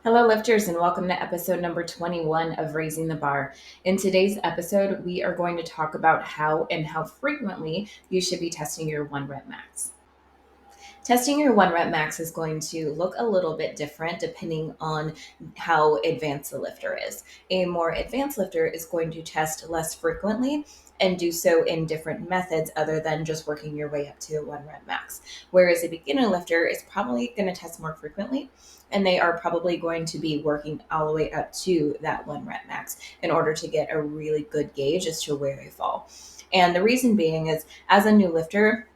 Hello, lifters, and welcome to episode number 21 of Raising the Bar. In today's episode, we are going to talk about how and how frequently you should be testing your one rep max. Testing your one rep max is going to look a little bit different depending on how advanced the lifter is. A more advanced lifter is going to test less frequently and do so in different methods other than just working your way up to a one rep max. Whereas a beginner lifter is probably going to test more frequently and they are probably going to be working all the way up to that one rep max in order to get a really good gauge as to where they fall. And the reason being is as a new lifter,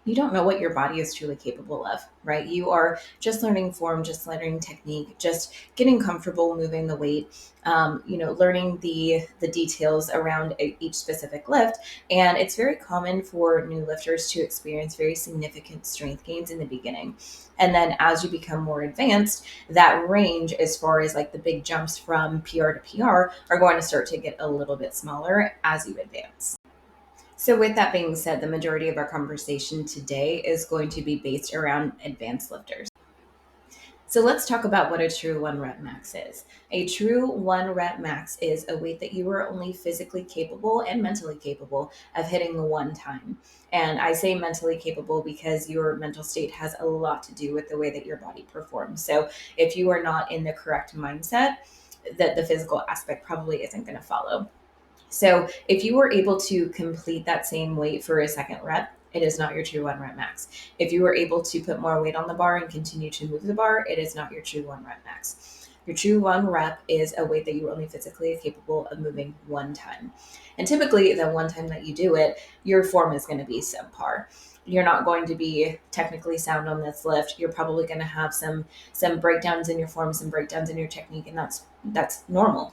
you don't know what your body is truly capable of, right? You are just learning form, just learning technique, just getting comfortable moving the weight, learning the details around each specific lift. And it's very common for new lifters to experience very significant strength gains in the beginning. And then as you become more advanced, that range as far as like the big jumps from PR to PR are going to start to get a little bit smaller as you advance. So, with that being said, the majority of our conversation today is going to be based around advanced lifters. So, let's talk about what a true one rep max is. A true one rep max is a weight that you are only physically capable and mentally capable of hitting one time. And I say mentally capable because your mental state has a lot to do with the way that your body performs. So, if you are not in the correct mindset, that the physical aspect probably isn't going to follow. So if you were able to complete that same weight for a second rep, it is not your true one rep max. If you were able to put more weight on the bar and continue to move the bar, it is not your true one rep max. Your true one rep is a weight that you are only physically capable of moving one time. And typically, the one time that you do it, your form is going to be subpar. You're not going to be technically sound on this lift. You're probably going to have some breakdowns in your form, some breakdowns in your technique, and that's normal.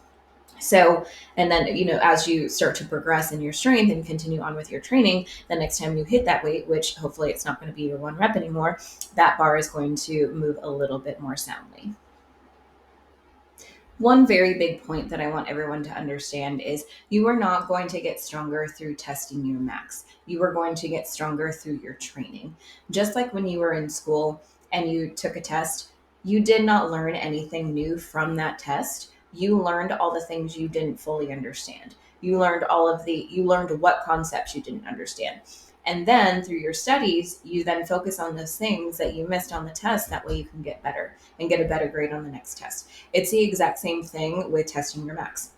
So, and then, as you start to progress in your strength and continue on with your training, the next time you hit that weight, which hopefully it's not going to be your one rep anymore, that bar is going to move a little bit more soundly. One very big point that I want everyone to understand is you are not going to get stronger through testing your max. You are going to get stronger through your training. Just like when you were in school and you took a test, you did not learn anything new from that test. You learned all the things you didn't fully understand. You learned what concepts you didn't understand. And then through your studies, you then focus on those things that you missed on the test. That way you can get better and get a better grade on the next test. It's the exact same thing with testing your max.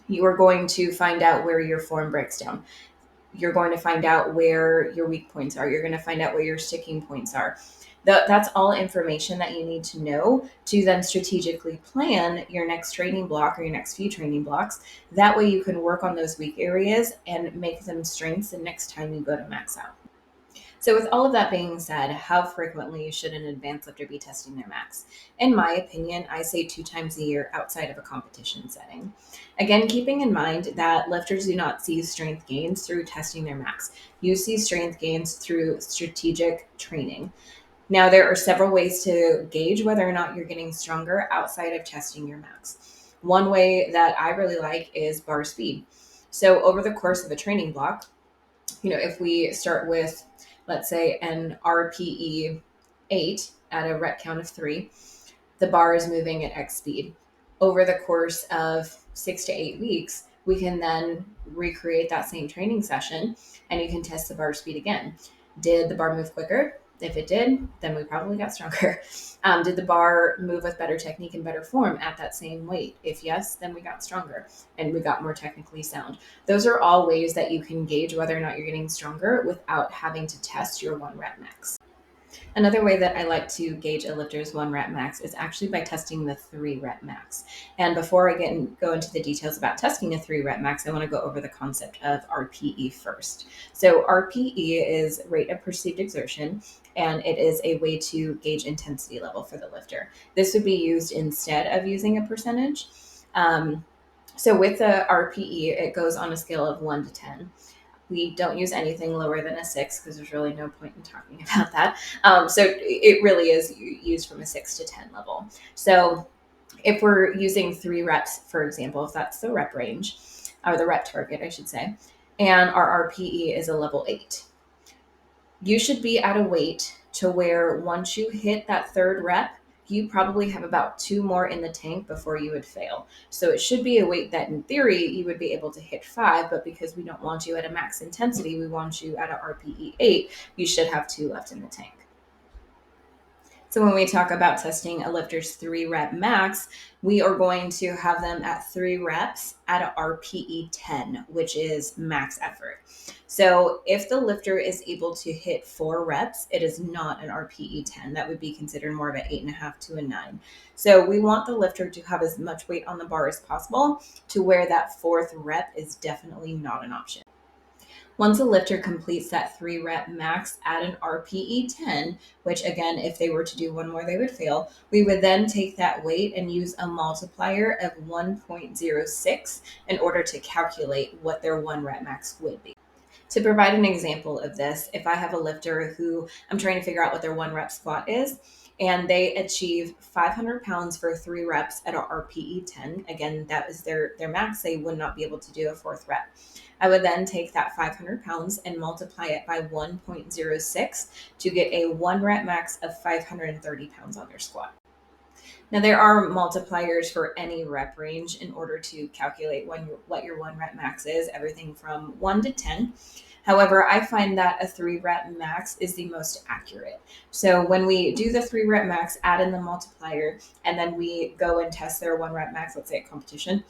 You are going to find out where your form breaks down. You're going to find out where your weak points are. You're going to find out where your sticking points are. That's all information that you need to know to then strategically plan your next training block or your next few training blocks. That way you can work on those weak areas and make them strengths the next time you go to max out. So, with all of that being said, how frequently should an advanced lifter be testing their max? In my opinion, I say 2 times a year outside of a competition setting. Again, keeping in mind that lifters do not see strength gains through testing their max. You see strength gains through strategic training. Now, there are several ways to gauge whether or not you're getting stronger outside of testing your max. One way that I really like is bar speed. So, over the course of a training block, if we start with, let's say, an RPE 8 at a rep count of 3, the bar is moving at X speed. Over the course of 6 to 8 weeks, we can then recreate that same training session and you can test the bar speed again. Did the bar move quicker? If it did, then we probably got stronger. Did the bar move with better technique and better form at that same weight? If yes, then we got stronger and we got more technically sound. Those are all ways that you can gauge whether or not you're getting stronger without having to test your one rep max. Another way that I like to gauge a lifter's one rep max is actually by testing the 3 rep max. And before I go into the details about testing a 3 rep max, I want to go over the concept of RPE first. So RPE is rate of perceived exertion, and it is a way to gauge intensity level for the lifter. This would be used instead of using a percentage. So with the RPE, it goes on a scale of 1 to 10. We don't use anything lower than a 6 because there's really no point in talking about that. So it really is used from a 6 to 10 level. So if we're using 3 reps, for example, if that's the rep range, or the rep target, I should say, and our RPE is a level 8, you should be at a weight to where once you hit that 3rd rep, you probably have about 2 more in the tank before you would fail. So it should be a weight that in theory you would be able to hit 5, but because we don't want you at a max intensity, we want you at a RPE 8, you should have 2 left in the tank. So when we talk about testing a lifter's 3-rep max, we are going to have them at 3 reps at a RPE 10, which is max effort. So if the lifter is able to hit 4 reps, it is not an RPE 10. That would be considered more of an 8.5 to a 9. So we want the lifter to have as much weight on the bar as possible to where that 4th rep is definitely not an option. Once a lifter completes that 3-rep max at an RPE 10, which again, if they were to do one more, they would fail, we would then take that weight and use a multiplier of 1.06 in order to calculate what their 1-rep max would be. To provide an example of this, if I have a lifter who I'm trying to figure out what their 1-rep squat is, and they achieve 500 pounds for 3 reps at a RPE 10, again, that is their max, they would not be able to do a 4th rep. I would then take that 500 pounds and multiply it by 1.06 to get a 1-rep max of 530 pounds on their squat. Now, there are multipliers for any rep range in order to calculate what your 1-rep max is, everything from 1 to 10. However, I find that a 3-rep max is the most accurate. So when we do the 3-rep max, add in the multiplier, and then we go and test their 1-rep max, let's say at competition,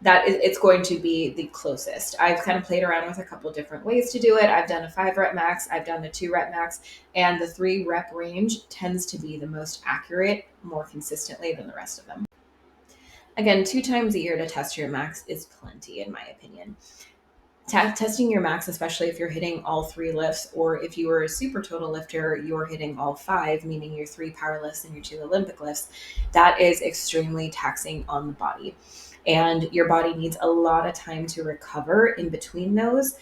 it's going to be the closest. I've kind of played around with a couple different ways to do it. I've done a 5-rep max, I've done a 2-rep max, and the 3-rep range tends to be the most accurate more consistently than the rest of them. Again, 2 times a year to test your max is plenty, in my opinion. Testing your max, especially if you're hitting all 3 lifts, or if you were a super total lifter, you're hitting all 5, meaning your 3 power lifts and your 2 Olympic lifts, that is extremely taxing on the body. And your body needs a lot of time to recover in between those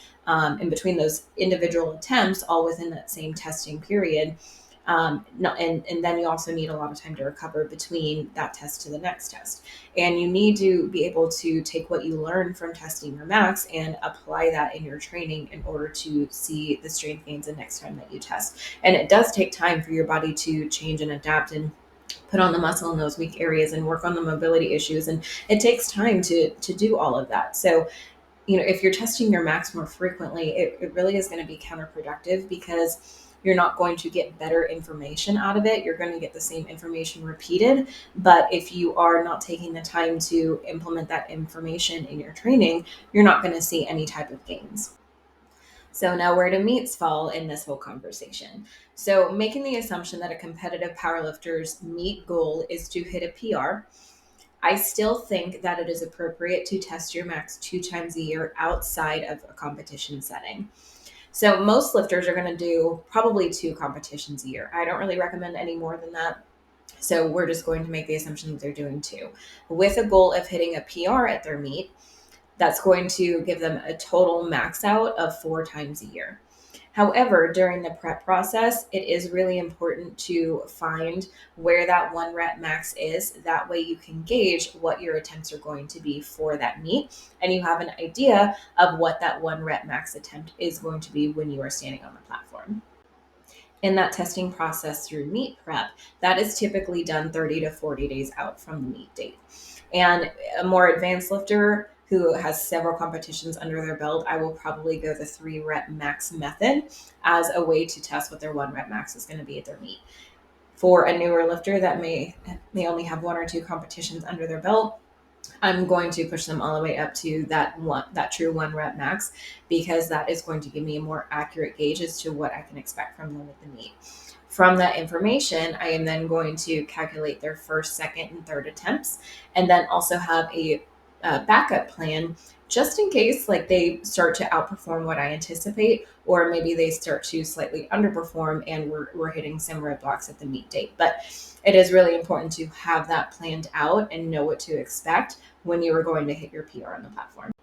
individual attempts, all within that same testing period. And then you also need a lot of time to recover between that test to the next test. And you need to be able to take what you learn from testing your max and apply that in your training in order to see the strength gains the next time that you test. And it does take time for your body to change and adapt and put on the muscle in those weak areas and work on the mobility issues. And it takes time to do all of that. So, if you're testing your max more frequently, it really is going to be counterproductive because you're not going to get better information out of it. You're going to get the same information repeated. But if you are not taking the time to implement that information in your training, you're not going to see any type of gains. So now where do meets fall in this whole conversation? So making the assumption that a competitive powerlifter's meet goal is to hit a PR, I still think that it is appropriate to test your max 2 times a year outside of a competition setting. So most lifters are going to do probably 2 competitions a year. I don't really recommend any more than that. So we're just going to make the assumption that they're doing 2 with a goal of hitting a PR at their meet. That's going to give them a total max out of 4 times a year. However, during the prep process, it is really important to find where that 1-rep max is. That way you can gauge what your attempts are going to be for that meet, and you have an idea of what that 1-rep max attempt is going to be when you are standing on the platform. In that testing process through meet prep, that is typically done 30 to 40 days out from the meet date. And a more advanced lifter who has several competitions under their belt, I will probably go the 3-rep max method as a way to test what their 1-rep max is going to be at their meet. For a newer lifter that may only have 1 or 2 competitions under their belt, I'm going to push them all the way up to that true 1-rep max, because that is going to give me a more accurate gauge as to what I can expect from them at the meet. From that information, I am then going to calculate their first, second, and third attempts, and then also have a backup plan just in case they start to outperform what I anticipate, or maybe they start to slightly underperform and we're hitting some roadblocks at the meet date. But it is really important to have that planned out and know what to expect when you are going to hit your PR on the platform.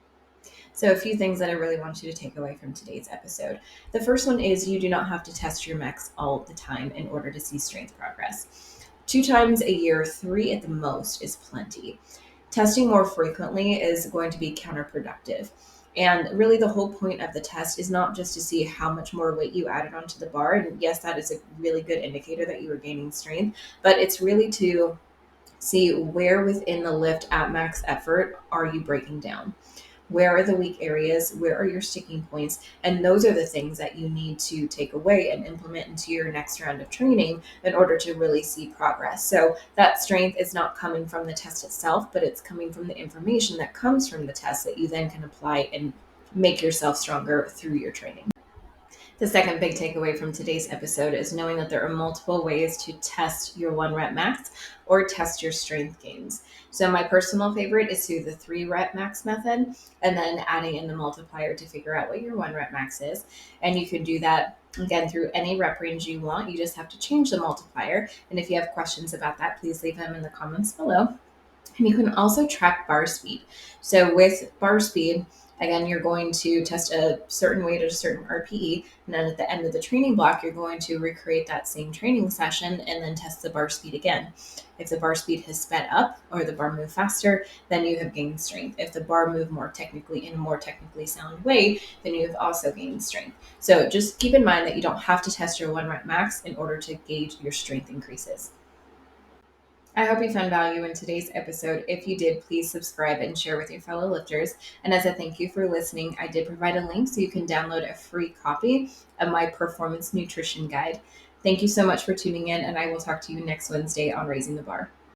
So a few things that I really want you to take away from today's episode. The first one is you do not have to test your max all the time in order to see strength progress. 2 times a year, 3 at the most is plenty. Testing more frequently is going to be counterproductive. And really, the whole point of the test is not just to see how much more weight you added onto the bar. And yes, that is a really good indicator that you are gaining strength, but it's really to see where within the lift at max effort are you breaking down. Where are the weak areas? Where are your sticking points? And those are the things that you need to take away and implement into your next round of training in order to really see progress. So that strength is not coming from the test itself, but it's coming from the information that comes from the test that you then can apply and make yourself stronger through your training. The second big takeaway from today's episode is knowing that there are multiple ways to test your 1 rep max or test your strength gains. So, my personal favorite is through the 3 rep max method and then adding in the multiplier to figure out what your 1 rep max is. And you can do that again through any rep range you want. You just have to change the multiplier. And if you have questions about that, please leave them in the comments below. And you can also track bar speed. So with bar speed, again, you're going to test a certain weight at a certain RPE. And then at the end of the training block, you're going to recreate that same training session and then test the bar speed again. If the bar speed has sped up or the bar moved faster, then you have gained strength. If the bar moved more technically in a more technically sound way, then you have also gained strength. So just keep in mind that you don't have to test your 1 rep max in order to gauge your strength increases. I hope you found value in today's episode. If you did, please subscribe and share with your fellow lifters. And as a thank you for listening, I did provide a link so you can download a free copy of my performance nutrition guide. Thank you so much for tuning in, and I will talk to you next Wednesday on Raising the Bar.